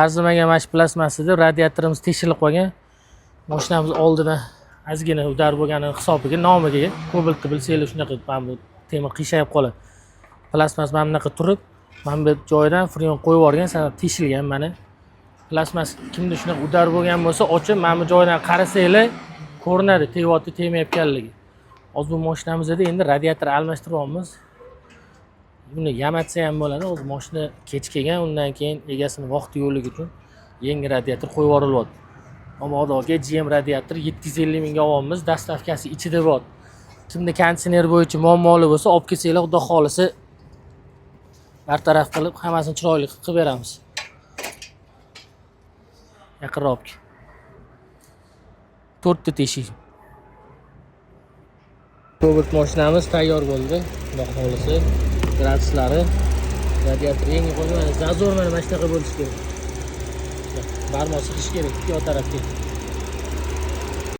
arzimagan mana shu plastmasida radiatorimiz teshilib qolgan. Mashinamiz oldidan ozgina udar bo'lgani hisobiga nomiga kobaltni bilsanglar shunaqa mana bu temir qiyshayib qoladi. Plastmas mana bunaqa turib, mana bu joyidan freon qo'yib yuborgan, sabab teshilgan mana. Plastmas kimda shunaqa udar bo'lgan bo'lsa, ochib mana bu joyidan qarasanglar ko'rinadi, teyapti, tegmayotganligi. Hozir bu mashinamizda endi radiator almashtiryapmiz. Buni yamatsa ham bo'ladi. Hozir mashina kech kelgan, undan keyin egasini vaqti yo'qligi uchun yangi radiator qo'yib yuborilyapti. Omodoga GM radiator 750 mingga olyapmiz, dastavkasi ichida bor. Kimda konditsioner bo'yicha muammoli bo'lsa, olib kelsanglar, xudo xolisa bartaraf qilib, hammasini chiroyli qilib beramiz. Yaqinroq. 4 ta teshik. Cobalt mashinamiz tayyor bo'ldi. Xudo xolisa gradslari, radiator yangi qo'yilgan, zazor mana shunaqa bo'lishi kerak. Barmoq siqish kerak, ikki tarafga.